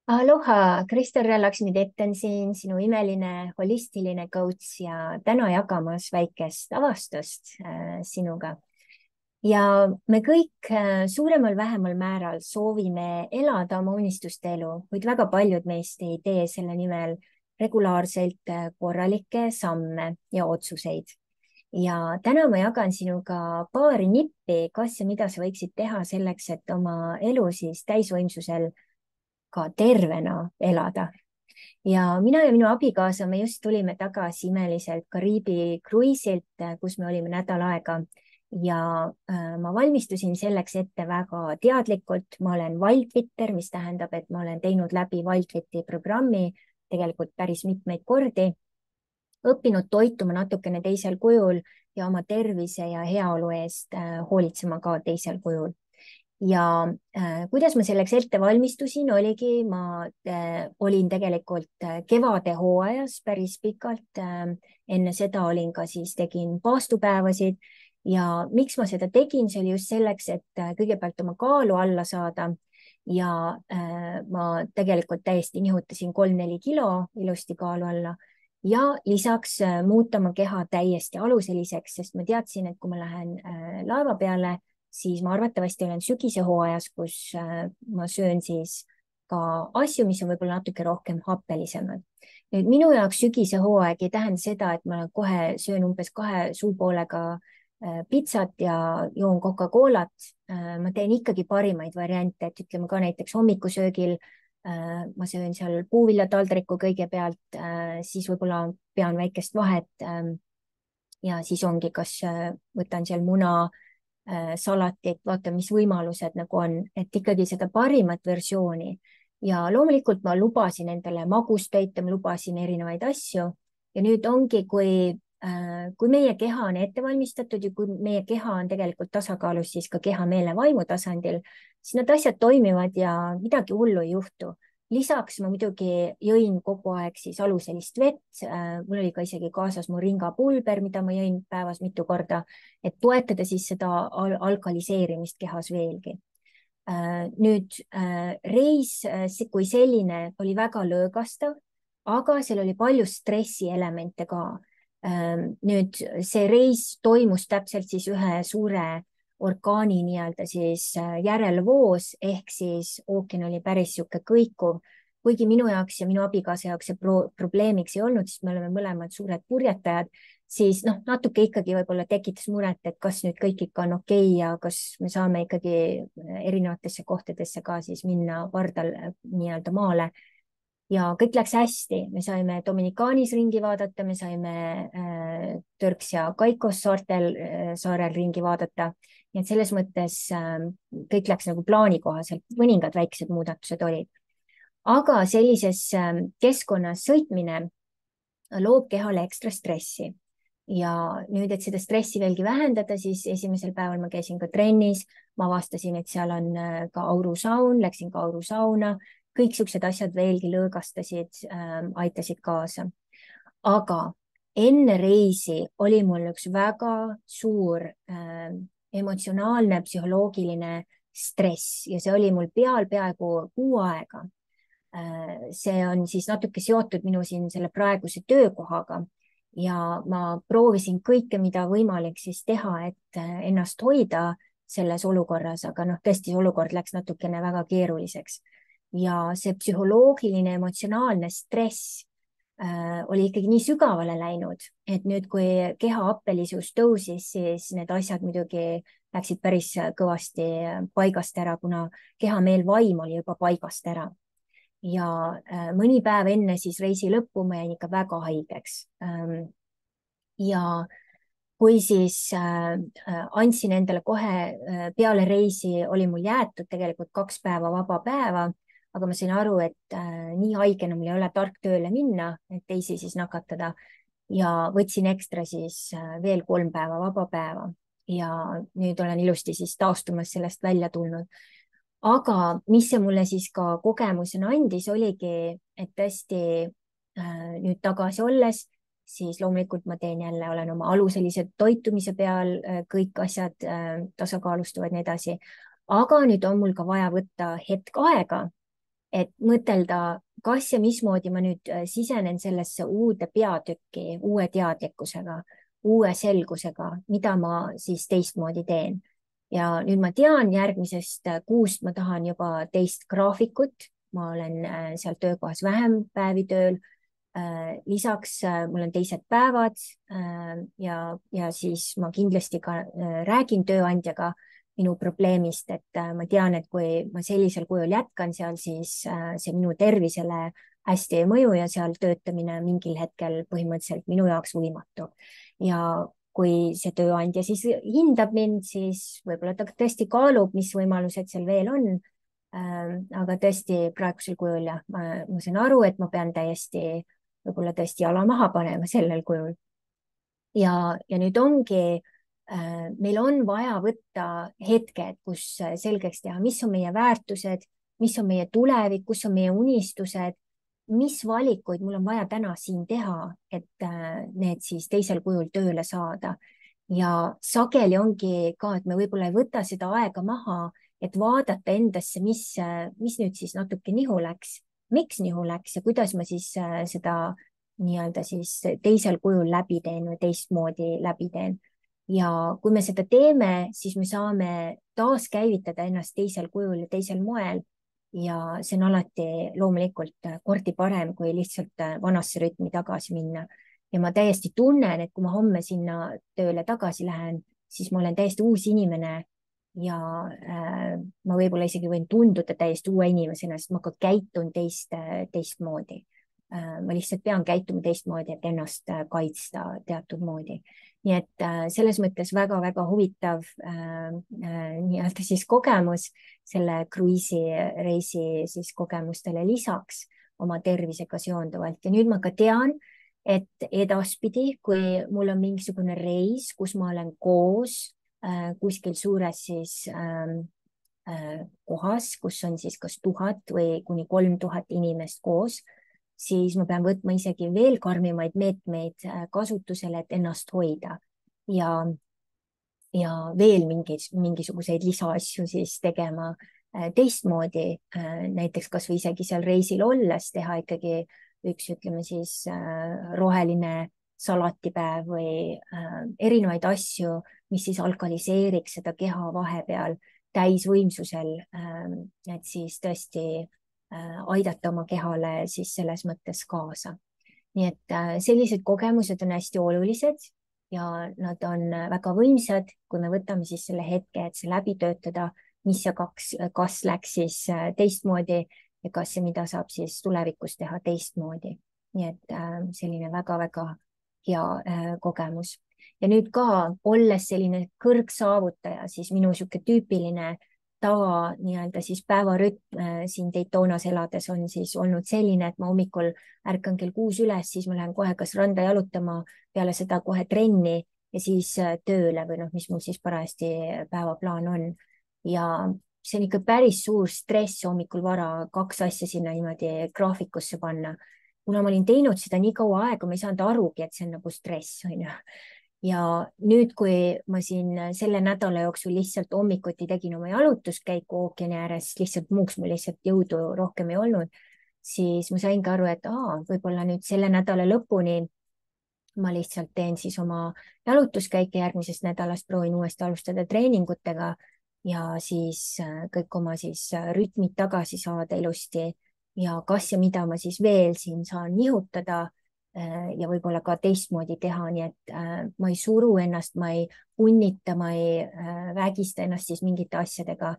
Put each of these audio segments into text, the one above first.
Aloha, Kristel Laksmi-Tetten siin, sinu imeline holistiline coach ja täna jagamas väikest avastust sinuga. Ja me kõik suuremal vähemal määral soovime elada oma unistuste elu, kuid väga paljud meist ei tee selle nimel regulaarselt korralikke samme ja otsuseid. Ja täna ma jagan sinuga paari nippi, kas ja mida sa võiksid teha selleks, et oma elu siis täisvõimsusel ka tervena elada. Ja mina ja minu abikaasa, me just tulime tagasi imeliselt Kariibi kruiisilt, kus me olime nädal aega ja ma valmistusin selleks ette väga teadlikult. Ma olen Wildfitter, mis tähendab, et ma olen teinud läbi Wildfiti programmi tegelikult päris mitmeid kordi, õppinud toituma natukene teisel kujul ja oma tervise ja heaolu eest hoolitsema ka teisel kujul. Ja kuidas ma selleks ette valmistusin, oligi, ma olin tegelikult kevade hooajas päris pikalt. Enne seda olin ka siis, tegin paastupäevasid ja miks ma seda tegin, see oli just selleks, et kõigepealt oma kaalu alla saada. Ja ma tegelikult täiesti nihutasin 3-4 kilo ilusti kaalu alla ja lisaks muuta oma keha täiesti aluseliseks, sest ma teadsin, et kui ma lähen laeva peale, siis ma arvatavasti olen sügise hooajas, kus ma söön siis ka asju, mis on võib-olla natuke rohkem happelisemad. Nüüd minu jaoks sügise hooaeg ei tähenda seda, et ma kohe söön umbes 2 suupoolega pitsat ja joon Coca-Colat. Ma teen ikkagi parimaid variante, et ütleme ka näiteks hommikusöögil ma söön seal puuviljataldriku kõigepealt, siis võib-olla pean väikest vahet ja siis ongi, kas võtan seal muna, salatit, vaata, mis võimalused nagu on, et ikkagi seda parimat versiooni. Ja loomulikult ma lubasin endale magustöite, ma lubasin erinevaid asju ja nüüd ongi, kui meie keha on ette valmistatud ja kui meie keha on tegelikult tasakaalus, siis ka keha, meele, vaimu tasandil, siis need asjad toimivad ja midagi hullu ei juhtu. Lisaks ma muidugi jõin kogu aeg siis aluselist vett. Mul oli ka isegi kaasas moringa pulber, mida ma jõin päevas mitu korda, et toetada siis seda alkaliseerimist kehas veelgi. Nüüd reis kui selline oli väga lõõgastav, aga seal oli palju stressielemente ka. Nüüd see reis toimus täpselt siis ühe suure orkaani nii-öelda siis järelvoos, ehk siis ookean oli päris sihuke kõikuv, kuigi minu jaoks ja minu abikaasa jaoks see probleemiks ei olnud, sest me oleme mõlemad suured purjetajad, siis natuke ikkagi võib-olla tekitas muret, et kas nüüd kõik ikka on okei ja kas me saame ikkagi erinevatesse kohtadesse ka siis minna pardal nii-öelda maale. Ja kõik läks hästi, me saime Dominikaanis ringi vaadata, me saime Türks ja Caicos saarel ringi vaadata. Nii et selles mõttes kõik läks nagu plaani kohaselt, mõningad väiksed muudatused olid. Aga sellises keskkonnas sõitmine loob kehale ekstra stressi. Ja nüüd, et seda stressi veelgi vähendada, siis esimesel päeval ma käisin ka trennis, ma avastasin, et seal on ka aurusaun, läksin ka aurusauna, kõik siuksed asjad veelgi lõõgastasid, aitasid kaasa. Aga enne reisi oli mul üks väga suur emotsionaalne, psühholoogiline stress ja see oli mul peaaegu kuu aega. See on siis natuke seotud minu siin selle praeguse töökohaga ja ma proovisin kõike, mida võimalik siis teha, et ennast hoida selles olukorras, aga tõesti see olukord läks natukene väga keeruliseks. Ja see psühholoogiline, emotsionaalne stress oli ikkagi nii sügavale läinud, et nüüd, kui keha happelisus tõusis, siis need asjad muidugi läksid päris kõvasti paigast ära, kuna keha, meel, vaim oli juba paigast ära. Ja mõni päev enne siis reisi lõppu ma jäin ikka väga haigeks. Ja kui siis andsin endale kohe peale reisi, oli mul jäetud tegelikult 2 päeva vaba päeva, aga ma sain aru, et nii haigena mul ei ole tark tööle minna, et teisi siis nakatada ja võtsin ekstra siis veel 3 päeva vaba päeva ja nüüd olen ilusti siis taastumas sellest välja tulnud. Aga mis see mulle siis ka kogemusena andis, oligi, et tõesti nüüd tagasi olles, siis loomulikult ma teen jälle, olen oma aluselise toitumise peal, kõik asjad tasakaalustuvad ja nii edasi. Aga nüüd on mul ka vaja võtta hetk aega, et mõtelda, kas ja mismoodi ma nüüd sisenen sellesse uude peatükki, uue teadlikkusega, uue selgusega, mida ma siis teistmoodi teen. Ja nüüd ma tean, järgmisest kuust ma tahan juba teist graafikut, ma olen seal töökohas vähem päevi tööl. Lisaks mul on teised päevad ja siis ma kindlasti ka räägin tööandjaga minu probleemist, et ma tean, et kui ma sellisel kujul jätkan seal, siis see minu tervisele hästi ei mõju ja seal töötamine mingil hetkel põhimõtteliselt minu jaoks võimatu. Ja kui see tööandja siis hindab mind, siis võib-olla ta tõesti kaalub, mis võimalused seal veel on. Aga tõesti praegusel kujul jah, ma saan aru, et ma pean võib-olla tõesti jala maha panema sellel kujul. Ja nüüd ongi, meil on vaja võtta hetked, kus selgeks teha, mis on meie väärtused, mis on meie tulevik, kus on meie unistused, mis valikuid mul on vaja täna siin teha, et need siis teisel kujul tööle saada. Ja sageli ongi ka, et me võib-olla ei võta seda aega maha, et vaadata endasse, mis nüüd siis natuke nihu läks, miks nihu läks ja kuidas ma siis seda nii-öelda siis teisel kujul läbi teen või teistmoodi läbi teen. Ja kui me seda teeme, siis me saame taaskäivitada ennast teisel kujul ja teisel moel. Ja see on alati loomulikult kordi parem, kui lihtsalt vanasse rütmi tagasi minna. Ja ma täiesti tunnen, et kui ma homme sinna tööle tagasi lähen, siis ma olen täiesti uus inimene ja ma võib-olla isegi võin tunduda täiesti uue inimesena, sest ma ka käitun teistmoodi. Ma lihtsalt pean käituma teistmoodi, et ennast kaitsta teatud moodi. Nii et selles mõttes väga-väga huvitav nii-öelda siis kogemus selle kruiisireisi siis kogemustele lisaks oma tervisega seonduvalt. Ja nüüd ma ka tean, et edaspidi, kui mul on mingisugune reis, kus ma olen koos kuskil suures siis kohas, kus on siis kas 1000 või kuni 3000 inimest koos, siis ma pean võtma isegi veel karmimaid meetmeid kasutusele, et ennast hoida ja veel mingisuguseid lisaasju siis tegema teistmoodi, näiteks kas või isegi seal reisil olles teha ikkagi üks, ütleme siis roheline salatipäev või erinevaid asju, mis siis alkaliseeriks seda keha vahepeal täisvõimsusel, et siis tõesti aidata oma kehale siis selles mõttes kaasa. Nii et sellised kogemused on hästi olulised ja nad on väga võimsad, kui me võtame siis selle hetke, et see läbi töötada, mis ja kas läks siis teistmoodi ja kas ja mida saab siis tulevikus teha teistmoodi. Nii et selline väga-väga hea kogemus. Ja nüüd ka, olles selline kõrgsaavutaja, siis minu sihuke tüüpiline tava nii-öelda siis päevarütm siin Daytonas elades on siis olnud selline, et ma hommikul ärkan kell 6 üles, siis ma lähen kohe kas randa jalutama, peale seda kohe trenni ja siis tööle või mis mul siis parajasti päevaplaan on. Ja see on ikka päris suur stress hommikul vara 2 asja sinna niimoodi graafikusse panna. Kuna ma olin teinud seda nii kaua aega, ma ei saanud arugi, et see on nagu stress, on ju. Ja nüüd, kui ma siin selle nädala jooksul lihtsalt hommikuti tegin oma jalutuskäiku ookeani ääres, lihtsalt muuks mul lihtsalt jõudu rohkem ei olnud, siis ma saingi aru, et võib-olla nüüd selle nädala lõpuni ma lihtsalt teen siis oma jalutuskäike, järgmisest nädalast proovin uuesti alustada treeningutega ja siis kõik oma siis rütmid tagasi saada ilusti ja kas ja mida ma siis veel siin saan nihutada ja võib-olla ka teistmoodi teha, nii et ma ei suru ennast, ma ei unnita, ma ei vägista ennast siis mingite asjadega,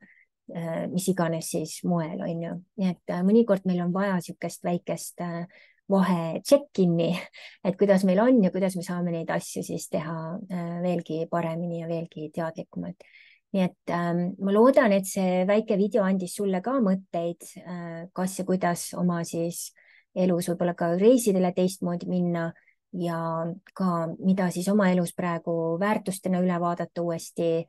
mis iganes siis moel on ju. Nii et mõnikord meil on vaja niisugust väikest vahe check-in'i, et kuidas meil on ja kuidas me saame neid asju siis teha veelgi paremini ja veelgi teadlikumalt. Nii et ma loodan, et see väike video andis sulle ka mõtteid, kas ja kuidas oma siis elus võib-olla ka reisidele teistmoodi minna ja ka mida siis oma elus praegu väärtustena üle vaadata uuesti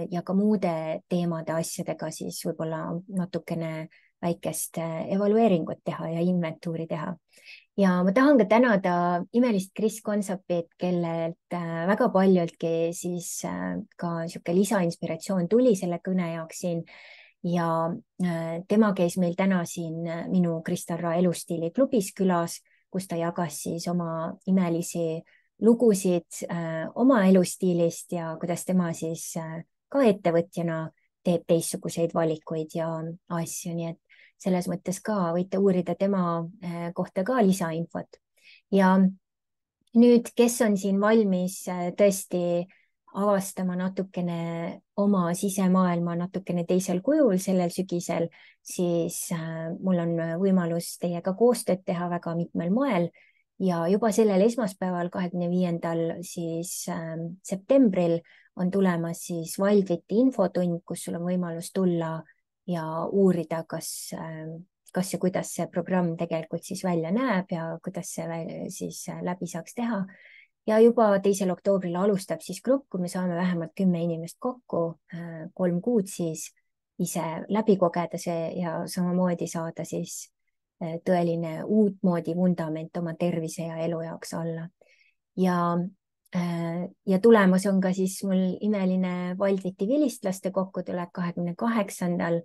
ja ka muude teemade asjadega siis võib-olla natukene väikest evalueeringut teha ja inventuuri teha. Ja ma tahan ka tänada imelist Kris Konsapit, kellelt väga paljultki siis ka niisugune lisainspiratsioon tuli selle kõne jaoks siin. ja tema käis meil täna siin minu Kristarra elustiili klubis külas, kus ta jagas siis oma imelisi lugusid oma elustiilist ja kuidas tema siis ka ettevõtjana teeb teistsuguseid valikuid ja asju, nii et selles mõttes ka võite uurida tema kohta ka lisainfot. Ja nüüd, kes on siin valmis tõesti avastama natukene oma sisemaailma natukene teisel kujul sellel sügisel, siis mul on võimalus teiega koostööd teha väga mitmel moel ja juba sellel esmaspäeval, 25. siis septembril on tulemas siis Wildwiti infotund, kus sul on võimalus tulla ja uurida, kas ja kuidas see programm tegelikult siis välja näeb ja kuidas see siis läbi saaks teha. Ja juba 2. oktoobril alustab siis grupp, kui me saame vähemalt 10 inimest kokku, 3 kuud siis ise läbi kogeda see ja samamoodi saada siis tõeline uutmoodi vundament oma tervise ja elu jaoks alla. Ja tulemas on ka siis mul imeline Wildwiti vilistlaste kokkutulek 28.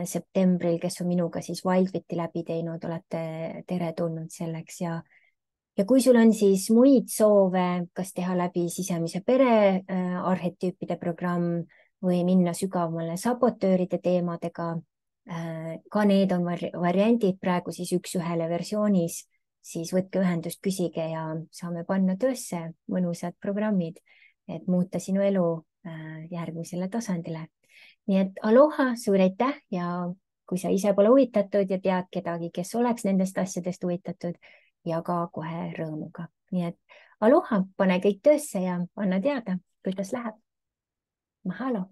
septembril, kes on minuga siis Wildwiti läbi teinud, olete teretulnud selleks ja kui sul on siis muid soove, kas teha läbi sisemise pere arhetüüpide programm või minna sügavamale sabotööride teemadega, ka need on variandid praegu siis 1:1 versioonis, siis võtke ühendust, küsige ja saame panna töösse mõnusad programmid, et muuta sinu elu järgmisele tasandile. Nii et aloha, suur aitäh ja kui sa ise pole huvitatud ja tead kedagi, kes oleks nendest asjadest huvitatud, jaga kohe rõõmuga. Nii et aloha, pane kõik töösse ja anna teada, kuidas läheb. Mahalo.